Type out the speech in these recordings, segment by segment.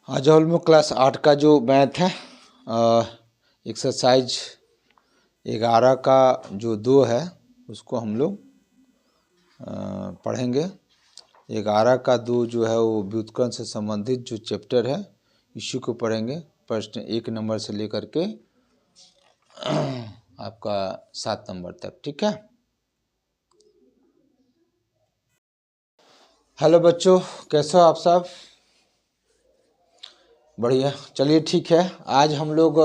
आज हम लोग क्लास 8 का जो मैथ है एक्सरसाइज 11 का जो 2 है उसको हम लोग पढ़ेंगे। 11 का 2 जो है वो व्युत्क्रम से संबंधित जो चैप्टर है इसी को पढ़ेंगे। प्रश्न 1 नंबर से लेकर के आपका 7 नंबर तक, ठीक है। हेलो बच्चों, कैसे हो आप सब? बढ़िया, चलिए ठीक है। आज हम लोग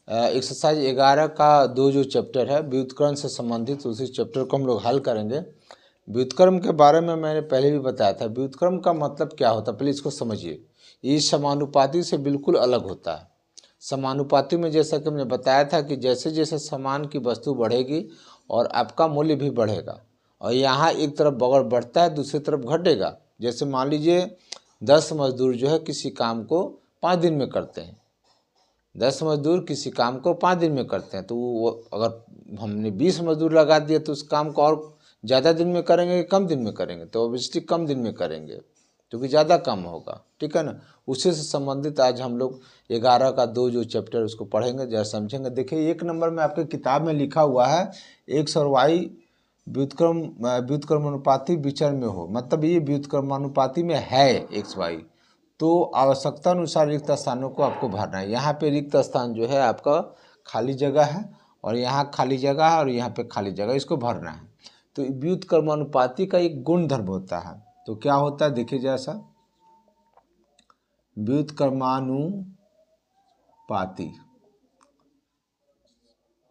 एक्सरसाइज 11 का 2 जो चैप्टर है व्युत्क्रम से संबंधित उसी चैप्टर को हम लोग हल करेंगे। व्युत्क्रम के बारे में मैंने पहले भी बताया था। व्युत्क्रम का मतलब क्या होता है पहले इसको समझिए। ये समानुपाती से बिल्कुल अलग होता है। समानुपाती में जैसा कि हमने बताया था कि जैसे जैसे सामान की वस्तु बढ़ेगी और आपका मूल्य भी बढ़ेगा, और यहाँ एक तरफ बढ़ता है दूसरी तरफ घटेगा। जैसे मान लीजिए 10 मजदूर जो है किसी काम को 5 दिन में करते हैं। 10 मजदूर किसी काम को 5 दिन में करते हैं, तो वो अगर हमने 20 मजदूर लगा दिए तो उस काम को और ज़्यादा दिन में करेंगे कि कम दिन में करेंगे? तो ऑब्वियसली कम दिन में करेंगे क्योंकि ज़्यादा काम होगा, ठीक है ना। उसी से संबंधित आज हम लोग 11 का 2 जो चैप्टर उसको पढ़ेंगे, जरा समझेंगे। देखिए 1 नंबर में आपके किताब में लिखा हुआ है एक्स और वाई व्युत्क्रमानुपाती विचरण में हो, मतलब ये व्युत्क्रमानुपाती में है एक्स वाई, तो आवश्यकता अनुसार रिक्त स्थानों को आपको भरना है। यहाँ पे रिक्त स्थान जो है आपका खाली जगह है, और यहाँ खाली जगह है, और यहाँ पे खाली जगह, इसको भरना है। तो व्युत्क्रमानुपाती का एक गुण धर्म होता है। तो क्या होता है देखिए जैसा, व्युत्क्रमानुपाती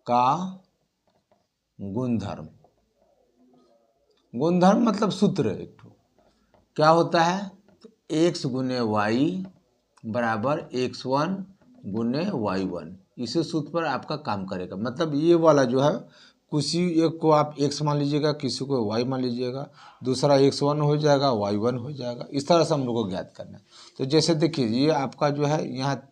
का गुणधर्म। गुणधर्म मतलब सूत्र है एक। क्या होता है? एक्स गुने वाई बराबर x1 गुने y1। इसी सूत्र पर आपका काम करेगा। मतलब ये वाला जो है किसी एक को आप x मान लीजिएगा, किसी को y मान लीजिएगा, दूसरा x1 हो जाएगा y1 हो जाएगा। इस तरह से हम लोग को ज्ञात करना है। तो जैसे देखिए ये आपका जो है यहाँ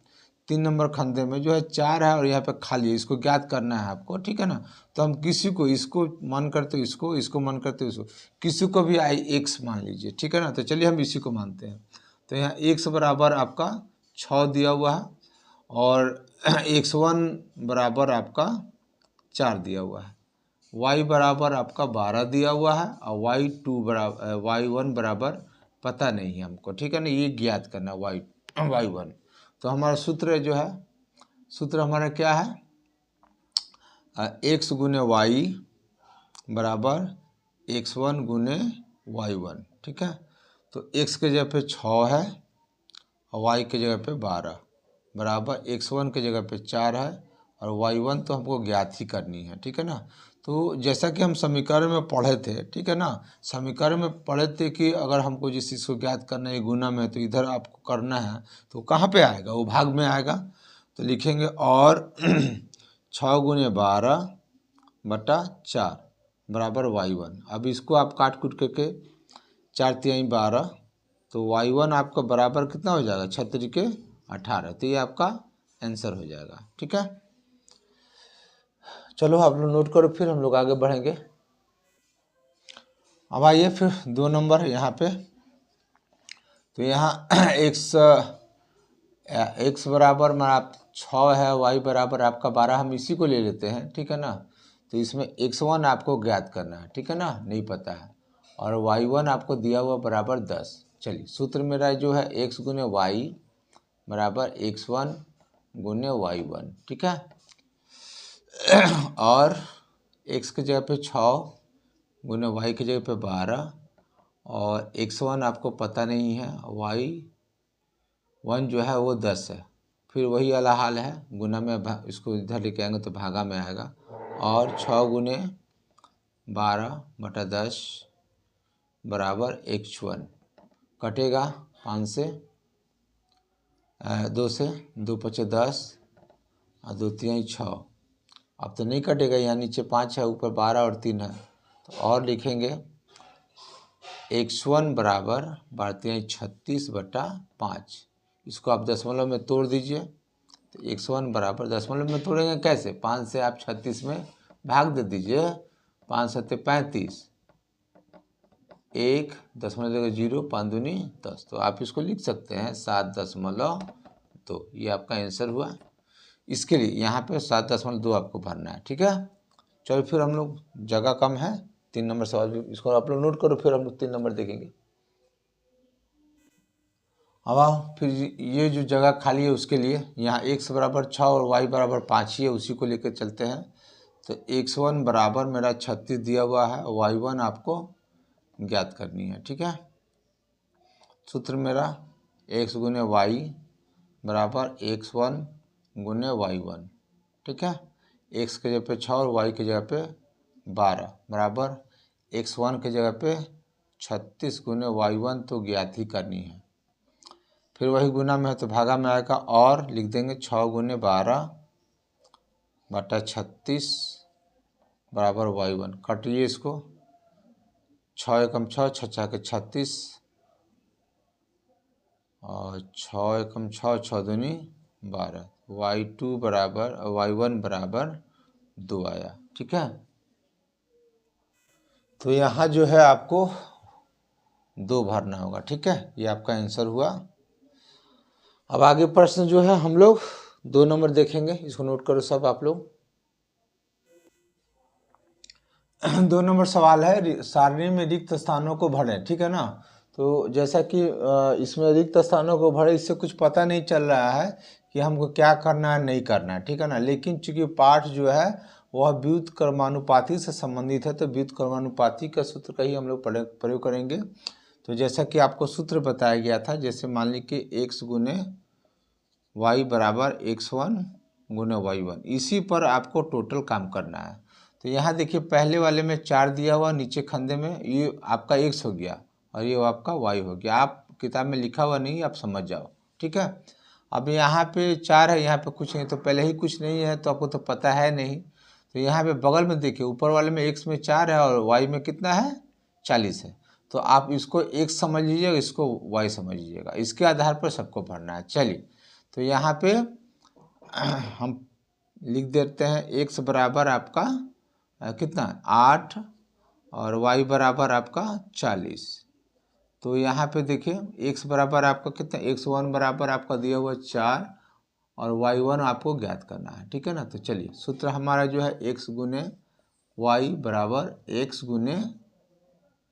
3 नंबर खंदे में जो है 4 है और यहाँ पे खाली है, इसको ज्ञात करना है आपको, ठीक है ना। तो हम किसी को इसको मन करते इसको मन करते इसको, किसी को भी x मान लीजिए, ठीक है ना। तो चलिए हम इसी को मानते हैं। तो यहाँ x बराबर आपका 6 दिया हुआ है और x1 बराबर आपका 4 दिया हुआ है, y बराबर आपका 12 दिया हुआ है, और y1 बराबर पता नहीं है हमको, ठीक है ना। ये ज्ञात करना y1। तो हमारा सूत्र जो है, सूत्र हमारा क्या है? x गुने वाई बराबर x1 गुने y1, ठीक है। तो x के जगह पे 6 है और y के जगह पे 12 बराबर x1 के जगह पे 4 है, और y1 तो हमको ज्ञात ही करनी है, ठीक है ना। तो जैसा कि हम समीकरण में पढ़े थे, ठीक है ना, समीकरण में पढ़े थे कि अगर हमको जिस चीज़ को ज्ञात करना है गुना में, तो इधर आपको करना है तो कहाँ पे आएगा? वो भाग में आएगा। तो लिखेंगे और 6 गुने 12 बटा 4 बराबर y1। अब इसको आप काट कूट करके 4 तिहाई 12, तो y1 आपका बराबर कितना हो जाएगा? 6 तिरिके 18। तो ये आपका आंसर हो जाएगा, ठीक है। चलो आप लोग नोट करो, फिर हम लोग आगे बढ़ेंगे। अब आइए फिर 2 नंबर यहाँ पे। तो यहाँ x बराबर में आप 6 है, y बराबर आपका 12, हम इसी को ले लेते हैं, ठीक है ना। तो इसमें x1 आपको ज्ञात करना है, ठीक है ना, नहीं पता है, और y1 आपको दिया हुआ बराबर 10। चलिए सूत्र मेरा जो है x गुने वाई बराबर x1 गुने y1, ठीक है। और x के जगह पे 6 गुने y की जगह पे 12, और x1 आपको पता नहीं है, y1 जो है वो 10 है। फिर वही वाला हाल है, गुना में इसको इधर लेके आएंगे तो भागा में आएगा, और 6 गुने 12 बटा 10 बराबर x1 कटेगा 5 से 2 से 2 पचे 10 और 2 तिहाई 6। अब तो नहीं कटेगा, यहाँ नीचे 5 है, ऊपर 12 और 3 है, तो और लिखेंगे x1 बराबर 36 बटा 5। इसको आप दशमलव में तोड़ दीजिए। तो x1 बराबर दशमलव में तोड़ेंगे कैसे? 5 से आप 36 में भाग दे दीजिए, 5 सत्ते 35, 1.0 5 दूनी 10, तो आप इसको लिख सकते हैं 7.2। ये आपका आंसर हुआ। इसके लिए यहाँ पे 7.2 आपको भरना है, ठीक है। चलो फिर हम लोग, जगह कम है, 3 नंबर सवाल भी इसको आप लोग नोट करो, फिर हम लोग 3 नंबर देखेंगे। अब आओ फिर ये जो जगह खाली है उसके लिए, यहाँ x बराबर 6 और y बराबर 5 ही है, उसी को लेकर चलते हैं। तो x1 बराबर मेरा 36 दिया हुआ है, y1 आपको ज्ञात करनी है, ठीक है। सूत्र मेरा x गुने वाई बराबर x1 गुने y1, ठीक है। x के जगह पे 6 और y के जगह पे 12 बराबर x1 के जगह पे 36 गुने y1 तो ज्ञात ही करनी है। फिर वही गुना में है तो भागा में आएगा, और लिख देंगे 6 गुने 12 बटा 36 बराबर y1। काटिए इसको, 6 एकम 6, 6 छः के 36 और 6 एकम 6, 6 दूनी 12, y2 बराबर y1 बराबर 2 आया, ठीक है। तो यहाँ जो है आपको 2 भरना होगा, ठीक है। ये आपका आंसर हुआ। अब आगे प्रश्न जो है हम लोग 2 नंबर देखेंगे, इसको नोट करो सब आप लोग। 2 नंबर सवाल है, सारणी में रिक्त स्थानों को भरें, ठीक है ना। तो जैसा कि इसमें रिक्त स्थानों को भरे, इससे कुछ पता नहीं चल रहा है कि हमको क्या करना है नहीं करना है, ठीक है ना। लेकिन चूंकि पाठ जो है वह व्युत्क्रमानुपाती से संबंधित है, तो व्युत्क्रमानुपाती का सूत्र का ही हम लोग प्रयोग करेंगे। तो जैसा कि आपको सूत्र बताया गया था, जैसे मान लीजिए कि x गुने y बराबर x1 गुने y1, इसी पर आपको टोटल काम करना है। तो यहाँ देखिए पहले वाले में 4 दिया हुआ, नीचे खंदे में ये आपका x हो गया और ये आपका y हो गया। आप किताब में लिखा हुआ नहीं, आप समझ जाओ, ठीक है। अब यहाँ पे 4 है, यहाँ पे कुछ नहीं, तो पहले ही कुछ नहीं है तो आपको तो पता है नहीं। तो यहाँ पे बगल में देखिए, ऊपर वाले में x में 4 है और y में कितना है 40 है। तो आप इसको x समझ लीजिएगा, इसको y समझ लीजिएगा, इसके आधार पर सबको भरना है। चलिए, तो यहाँ पे हम लिख देते हैं x बराबर आपका कितना 8 और y बराबर आपका 40। तो यहाँ पे देखिए x बराबर आपका कितना, x1 बराबर आपका दिया हुआ 4 और y1 आपको ज्ञात करना है, ठीक है ना। तो चलिए सूत्र हमारा जो है x गुने y बराबर x गुने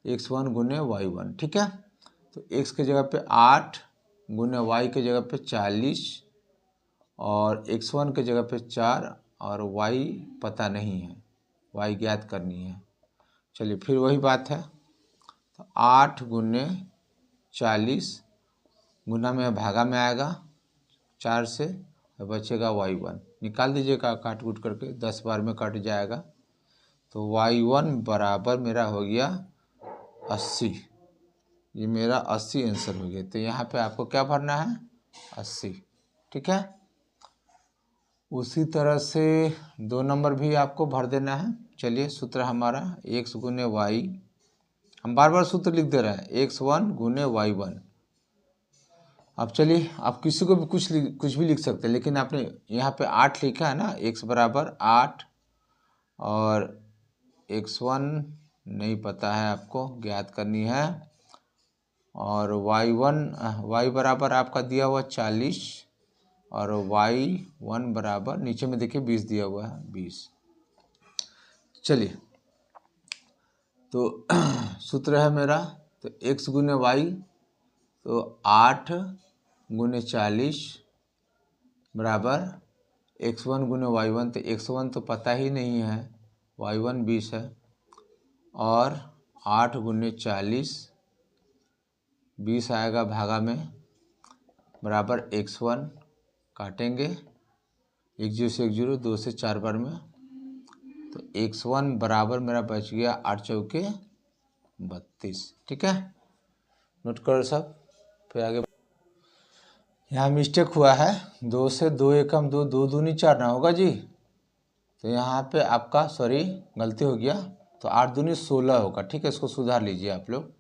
x1 गुने y1, ठीक है। तो x के जगह पे 8 गुने y के जगह पे 40 और x1 के जगह पे 4 और y पता नहीं है, y ज्ञात करनी है। चलिए फिर वही बात है, तो 8 गुने 40 गुना में भागा में आएगा 4 से, बचेगा y1, निकाल दीजिएगा काट कूट करके, 10 बार में कट जाएगा। तो y1 बराबर मेरा हो गया 80। ये मेरा 80 आंसर हो गया। तो यहाँ पे आपको क्या भरना है 80, ठीक है। उसी तरह से 2 नंबर भी आपको भर देना है। चलिए सूत्र हमारा x गुने वाई, हम बार बार सूत्र लिख दे रहे हैं, x1 गुने y1। अब चलिए आप किसी को भी कुछ भी लिख सकते हैं, लेकिन आपने यहाँ पे 8 लिखा है ना, x बराबर 8 और x1 नहीं पता है, आपको ज्ञात करनी है। और y बराबर आपका दिया हुआ 40 और y1 बराबर नीचे में देखिए 20 दिया हुआ है, 20। चलिए तो सूत्र है मेरा, तो x गुने y, तो 8 गुने 40 बराबर x1 गुने y1। तो x1 तो पता ही नहीं है, y1 20 है, और 8 गुने 40 20 आएगा भागा में बराबर x1, काटेंगे 1 0 से 1 0, 2 से 4 बार में। तो x1 बराबर मेरा बच गया 8 चौके 32, ठीक है। नोट करो सब, फिर आगे। यहाँ मिस्टेक हुआ है, 2 से 2 एकम 2, 2 दूनी 4 ना होगा जी। तो यहाँ पे आपका सॉरी गलती हो गया, तो 8 दूनी 16 होगा, ठीक है। इसको सुधार लीजिए आप लोग,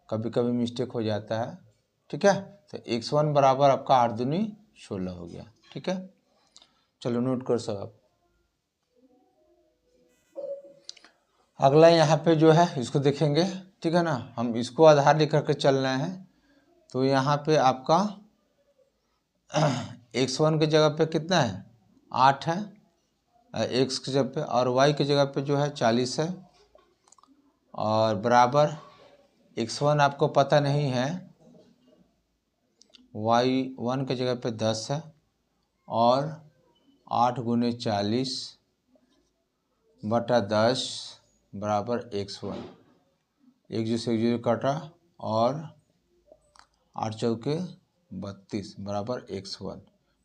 कभी कभी मिस्टेक हो जाता है, ठीक है। तो x1 बराबर आपका 8 दूनी 16 हो गया, ठीक है। चलो नोट कर सब आप। अगला यहाँ पे जो है इसको देखेंगे, ठीक है ना, हम इसको आधार लेकर के चल रहे हैं। तो यहाँ पे आपका x1 की जगह पे कितना है 8 है, x की जगह पे, और y की जगह पे जो है 40 है, और बराबर x1 आपको पता नहीं है, y1 की जगह पे 10 है, और 8 गुने 40 बटा 10 बराबर x1। एक जीरो एक जीरो कटा, और 8 चौके 32 बराबर x1,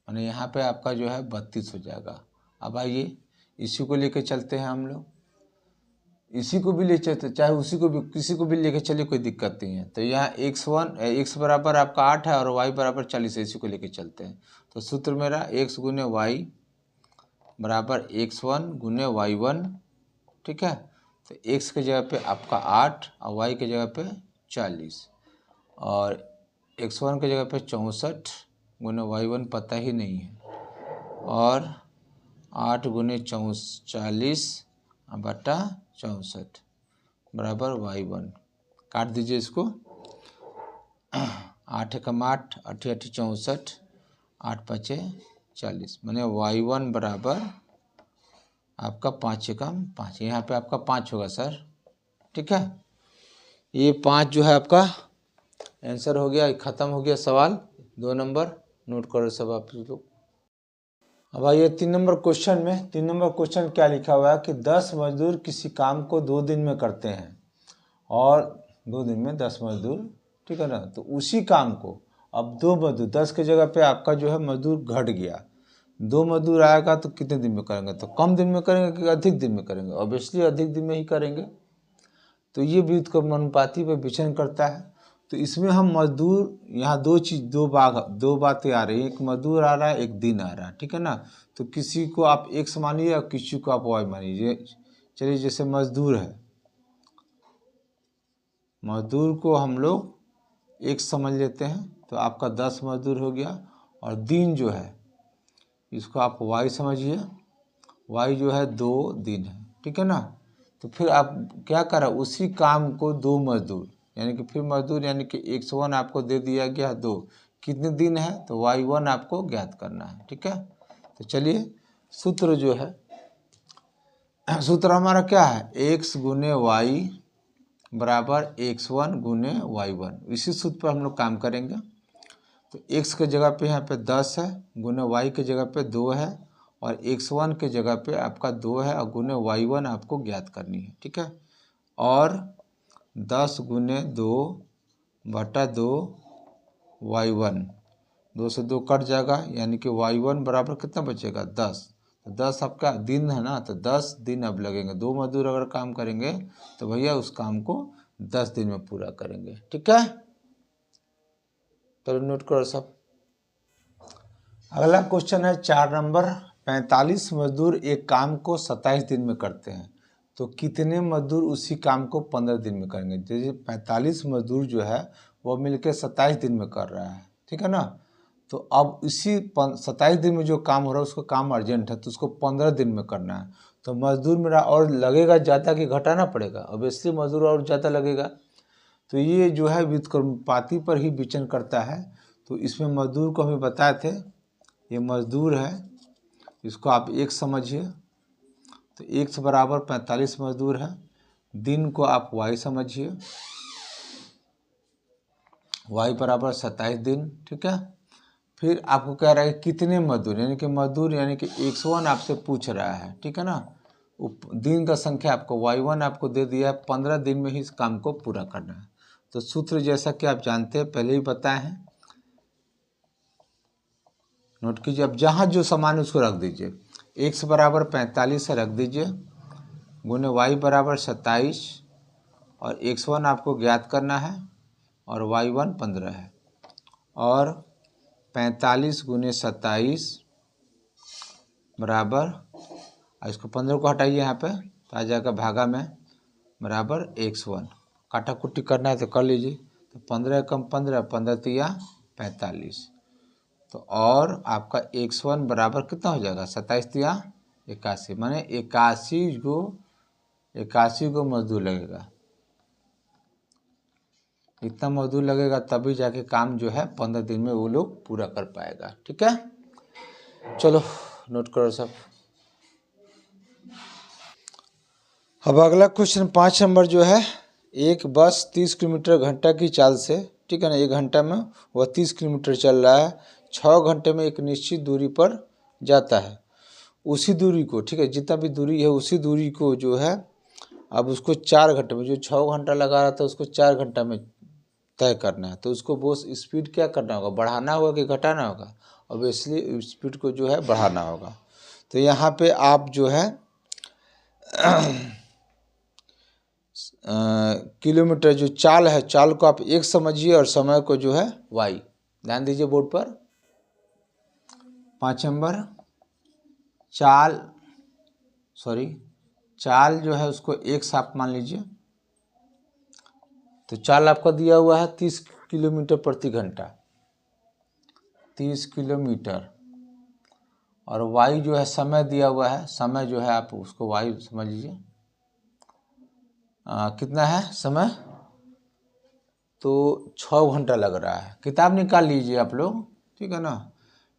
माने यहाँ पे आपका जो है 32 हो जाएगा। अब आइए इसी को लेके चलते हैं हम लोग, इसी को भी ले चलते, चाहे उसी को भी किसी को भी लेके चलिए, कोई दिक्कत नहीं है। तो यहाँ x बराबर आपका 8 है और y बराबर 40 है, इसी को लेके चलते हैं। तो सूत्र मेरा x गुने y बराबर x1 गुने y1, ठीक है। तो x की जगह पे आपका 8 और y की जगह पे 40, और x1 की जगह पे 64 गुने y1 पता ही नहीं है, और 8 गुने 40 बटा 64 बराबर y1। काट दीजिए इसको, 8 एकम 8, 8 8 64, 8 5 40, माने y1 बराबर आपका 5 एकम 5, यहाँ पे आपका 5 होगा सर, ठीक है। ये 5 जो है आपका आंसर हो गया, ख़त्म हो गया सवाल। 2 नंबर नोट करो सब आप लोग। अब आइए 3 नंबर क्वेश्चन में। 3 नंबर क्वेश्चन क्या लिखा हुआ है कि 10 मजदूर किसी काम को 2 दिन में करते हैं, और 2 दिन में 10 मजदूर, ठीक है ना। तो उसी काम को अब 2 मजदूर, 10 की जगह पे आपका जो है मजदूर घट गया, 2 मजदूर आएगा तो कितने दिन में करेंगे, तो कम दिन में करेंगे कि अधिक दिन में करेंगे, ऑब्वियसली अधिक दिन में ही करेंगे। तो ये व्युत्क्रमानुपाती पर विचरण करता है। तो इसमें हम मजदूर, यहाँ दो बातें आ रही हैं, एक मजदूर आ रहा है, एक दिन आ रहा है, ठीक है ना। तो किसी को आप x मानिए और किसी को आप y मानिए। चलिए जैसे मजदूर है, मजदूर को हम लोग x समझ लेते हैं, तो आपका 10 मजदूर हो गया, और दिन जो है इसको आप y समझिए, y जो है 2 दिन है, ठीक है ना। तो फिर आप क्या करा, उसी काम को 2 मजदूर, यानी कि फिर मजदूर, यानी कि x1 आपको दे दिया गया 2, कितने दिन है, तो y1 आपको ज्ञात करना है, ठीक है। तो चलिए सूत्र जो है, सूत्र हमारा क्या है, x गुने y बराबर x1 गुने y1, इसी सूत्र पर हम लोग काम करेंगे। तो x के जगह पे यहाँ पे 10 है, गुने y के जगह पे 2 है, और x1 के जगह पे आपका 2 है, और गुने y1 आपको ज्ञात करनी है, ठीक है। और 10 गुने 2 बटा 2 y1, 2 से 2 कट जाएगा, यानी कि y1 बराबर कितना बचेगा 10। तो 10 आपका दिन है ना, तो 10 दिन अब लगेंगे। 2 मजदूर अगर काम करेंगे तो भैया उस काम को 10 दिन में पूरा करेंगे, ठीक है। तो नोट करो सब। अगला क्वेश्चन है 4 नंबर, 45 मजदूर एक काम को 27 दिन में करते हैं, तो कितने मजदूर उसी काम को 15 दिन में करेंगे। जैसे 45 मजदूर जो है वो मिलकर 27 दिन में कर रहा है, ठीक है ना। तो अब इसी 27 दिन में जो काम हो रहा है उसको काम अर्जेंट है, तो उसको 15 दिन में करना है। तो मजदूर मेरा और लगेगा ज़्यादा कि घटाना पड़ेगा, ऑब्वियसली मजदूर और ज़्यादा लगेगा। तो ये जो है व्युत्क्रमानुपाती पर ही विचरण करता है। तो इसमें मजदूर को हमें बताए थे, ये मजदूर है, इसको आप एक समझिए। तो x बराबर 45 मजदूर है, दिन को आप y समझिए, y बराबर 27 दिन, ठीक है। फिर आपको कह रहा है कितने मजदूर, यानी कि मजदूर यानी कि x1 आपसे पूछ रहा है, ठीक है ना। दिन का संख्या आपको y1 आपको दे दिया है, 15 दिन में ही इस काम को पूरा करना है। तो सूत्र जैसा कि आप जानते हैं, पहले ही बताए हैं, नोट कीजिए। अब जहाँ जो समान उसको रख दीजिए, x बराबर 45 है, रख दीजिए, गुने y बराबर 27, और x1 आपको ज्ञात करना है, और y1 15 है, और 45 गुने 27 बराबर, इसको 15 को हटाइए यहाँ पे, तो आ जाएगा भागा में, बराबर x1। काटा कुट्टी करना है तो कर लीजिए। तो 15 कम 15, 15 तिया 45। तो और आपका x1 बराबर कितना हो जाएगा, 27 तिया 81, माने 81 गो मजदूर लगेगा। इतना मजदूर लगेगा तभी जाके काम जो है 15 दिन में वो लोग पूरा कर पाएगा। ठीक है, चलो नोट करो सब। अब अगला क्वेश्चन 5 नंबर जो है, एक बस 30 किलोमीटर घंटा की चाल से, ठीक है ना, 1 घंटा में वह 30 किलोमीटर चल रहा है, 6 घंटे में एक निश्चित दूरी पर जाता है। उसी दूरी को, ठीक है, जितना भी दूरी है उसी दूरी को जो है अब उसको 4 घंटे में, जो 6 घंटा लगा रहा था उसको 4 घंटा में तय करना है। तो उसको वो स्पीड क्या करना होगा, बढ़ाना होगा कि घटाना होगा? ऑब्वियसली स्पीड को जो है बढ़ाना होगा। तो यहाँ पे आप जो है किलोमीटर जो चाल है, चाल को आप एक समझिए और समय को जो है वाई। ध्यान दीजिए बोर्ड पर। 5 नंबर चाल जो है उसको एक साफ मान लीजिए। तो चाल आपका दिया हुआ है 30 किलोमीटर प्रति घंटा, 30 किलोमीटर, और वाई जो है समय दिया हुआ है, समय जो है आप उसको वाई समझ लीजिए। कितना है समय? तो 6 घंटा लग रहा है। किताब निकाल लीजिए आप लोग, ठीक है ना।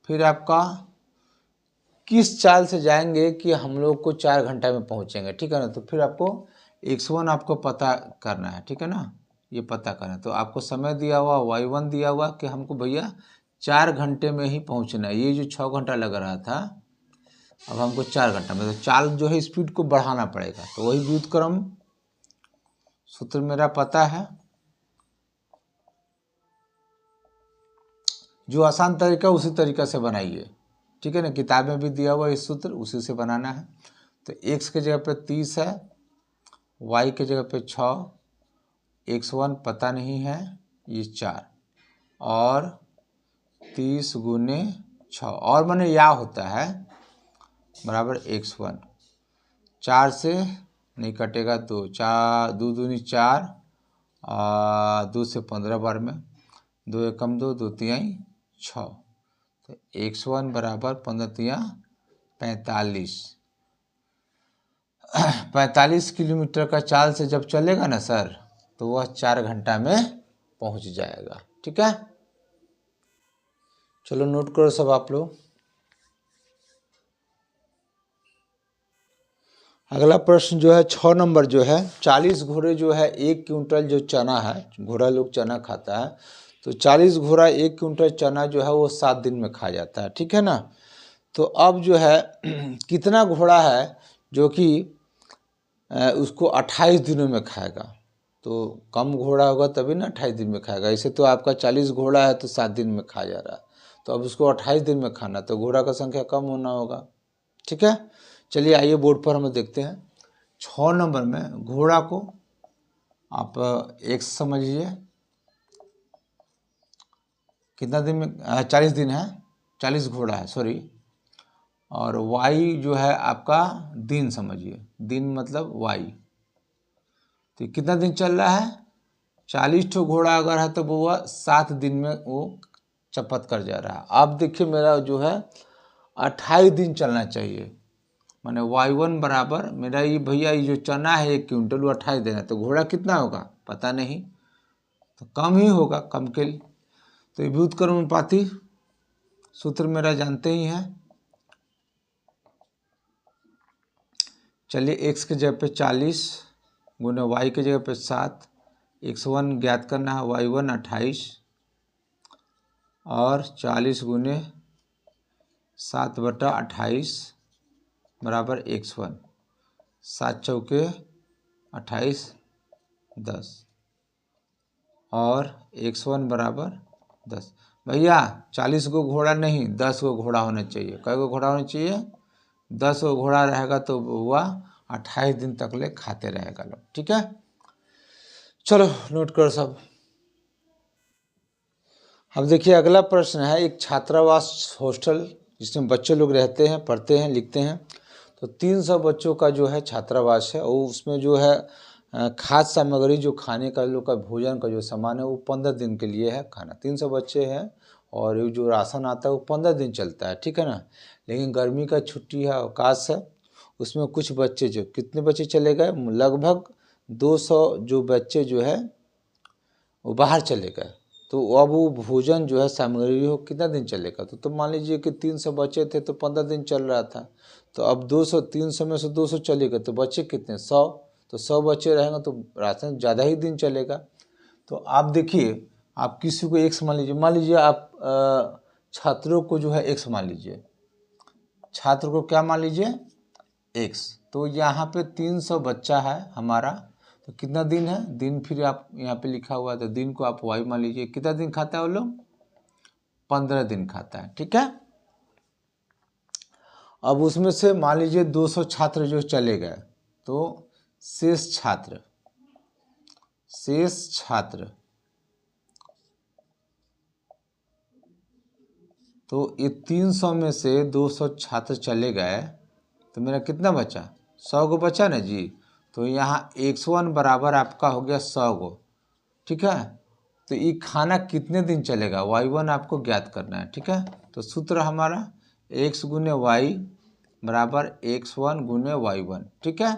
फिर आपका किस चाल से जाएंगे कि हम लोग को 4 घंटा में पहुंचेंगे, ठीक है ना। तो फिर आपको x1 आपको पता करना है, ठीक है ना, ये पता करना है। तो आपको समय दिया हुआ y1 दिया हुआ कि हमको भैया 4 घंटे में ही पहुंचना है। ये जो 6 घंटा लग रहा था अब हमको 4 घंटा में, तो चाल जो है स्पीड को बढ़ाना पड़ेगा। तो वही व्युत्क्रम सूत्र मेरा पता है, जो आसान तरीका उसी तरीका से बनाइए, ठीक है ना। किताब में भी दिया हुआ इस सूत्र, उसी से बनाना है। तो x के जगह पे 30 है, y के जगह पे 6, x1 पता नहीं है, ये 4, और 30 गुने 6, और माने या होता है बराबर x1। 4 से नहीं कटेगा, 2 4 2 दूनी 4, 2 से 15 बार में, 2 एकम 2, 2 तिहाई 6। तो x1 बराबर 15 तिया 45 किलोमीटर का चाल से जब चलेगा ना सर, तो वह 4 घंटा में पहुंच जाएगा। ठीक है, चलो नोट करो सब आप लोग। अगला प्रश्न जो है 6 नंबर जो है, 40 घोड़े जो है 1 क्विंटल जो चना है, घोड़ा लोग चना खाता है, तो 40 घोड़ा 1 क्विंटल चना जो है वो 7 दिन में खा जाता है, ठीक है ना। तो अब जो है कितना घोड़ा है जो कि उसको 28 दिनों में खाएगा? तो कम घोड़ा होगा तभी ना 28 दिन में खाएगा। ऐसे तो आपका 40 घोड़ा है तो 7 दिन में खा जा रहा है, तो अब उसको 28 दिन में खाना, तो घोड़ा का संख्या कम होना होगा। ठीक है, चलिए आइए बोर्ड पर हम देखते हैं। 6 नंबर में घोड़ा को आप x समझिए, कितना दिन में, 40 दिन है, 40 घोड़ा है सॉरी, और y जो है आपका दिन समझिए, दिन मतलब y। तो कितना दिन चल रहा है? 40 ठो घोड़ा अगर है तो वो 7 दिन में वो चपत कर जा रहा है। अब देखिए मेरा जो है 28 दिन चलना चाहिए, माने y1 बराबर मेरा ये भैया ये जो चना है 1 क्विंटल वो 28 दिन है, तो घोड़ा कितना होगा पता नहीं, तो कम ही होगा, कम के लिए। तो ये व्युत्क्रम अनुपाती सूत्र मेरा जानते ही हैं। चलिए x के जगह पे 40 गुने y के जगह पे 7, x1 ज्ञात करना है, y1 28, और 40 गुने 7/28 बराबर x1, 7 चौके 28 10, और x1 बराबर 10। भैया 40 को घोड़ा नहीं 10 को घोड़ा होना चाहिए। कै गो घोड़ा होना चाहिए? 10 को घोड़ा रहेगा तो वह 28 दिन तक ले खाते रहेगा लोग। ठीक है, चलो नोट करो सब। अब देखिए अगला प्रश्न है, एक छात्रावास हॉस्टल जिसमें बच्चे लोग रहते हैं, पढ़ते हैं, लिखते हैं। तो 300 बच्चों का जो है छात्रावास है, और उसमें जो है खाद्य सामग्री जो खाने का लोग का भोजन का जो सामान है वो 15 दिन के लिए है खाना। 300 बच्चे हैं और ये जो राशन आता है वो 15 दिन चलता है, ठीक है ना। लेकिन गर्मी का छुट्टी है, अवकाश है, उसमें कुछ बच्चे जो, कितने बच्चे चले गए, लगभग 200 जो बच्चे जो है वो बाहर चले गए, तो अब वो भोजन जो है सामग्री हो कितना दिन चलेगा? तो मान लीजिए कि 300 बचे थे तो 15 दिन चल रहा था, तो अब 200, 300 में से 200 चलेगा तो बचे कितने? 100। तो 100 बचे रहेंगे तो राशन ज़्यादा ही दिन चलेगा। तो आप देखिए, आप किसी को एक्स मान लीजिए आप छात्रों को जो है एक्स मान लीजिए, छात्र को क्या मान लीजिए? एक्स। तो यहाँ पे 300 बच्चा है हमारा, तो कितना दिन है? दिन फिर आप यहाँ पे लिखा हुआ है, तो दिन को आप वाई मान लीजिए। कितना दिन खाता है वो लोग? 15 दिन खाता है, ठीक है। अब उसमें से मान लीजिए 200 छात्र जो चले गए, तो शेष छात्र तो ये 300 में से 200 छात्र चले गए, तो मेरा कितना बचा? 100 को बचा ना जी। तो यहाँ x1 बराबर आपका हो गया 100 को, ठीक है। तो ये खाना कितने दिन चलेगा? y1 आपको ज्ञात करना है, ठीक है। तो सूत्र हमारा x गुने y बराबर x1 गुने y1, ठीक है।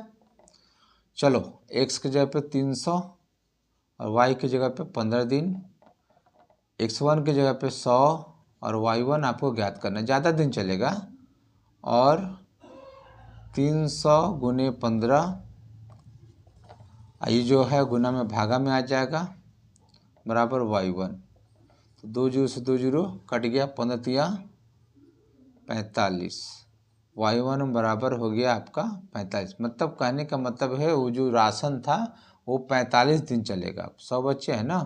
चलो, x की जगह पे 300 और y की जगह पे 15 दिन, x1 की जगह पे 100 और y1 आपको ज्ञात करना है, ज़्यादा दिन चलेगा। और 300 गुने 15, ये जो है गुना में भागा में आ जाएगा, बराबर y1। तो 2 जीरो से 2 जीरो कट गया, 15 तिया 45, y1 बराबर हो गया आपका 45। मतलब कहने का मतलब है वो जो राशन था वो 45 दिन चलेगा। 100 बच्चे हैं ना,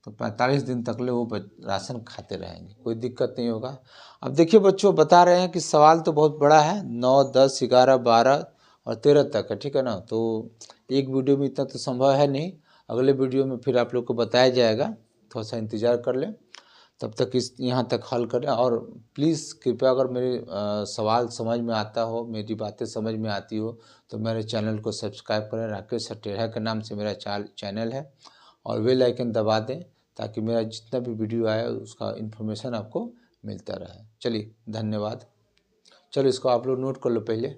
तो 45 दिन तक ले वो राशन खाते रहेंगे, कोई दिक्कत नहीं होगा। अब देखिए बच्चों, बता रहे हैं कि सवाल तो बहुत बड़ा है, 9, 10, 11, 12 और 13 तक है, ठीक है ना। तो एक वीडियो में इतना तो संभव है नहीं, अगले वीडियो में फिर आप लोग को बताया जाएगा, थोड़ा सा इंतज़ार कर लें। तब तक यहाँ तक हल करें। और प्लीज़ कृपया अगर मेरे सवाल समझ में आता हो, मेरी बातें समझ में आती हो, तो मेरे चैनल को सब्सक्राइब करें। राकेश सटेरा के नाम से मेरा चैनल है, और बेल आइकन दबा दें ताकि मेरा जितना भी वीडियो आए उसका इन्फॉर्मेशन आपको मिलता रहे। चलिए, धन्यवाद। चलो, इसको आप लोग नोट कर लो पहले।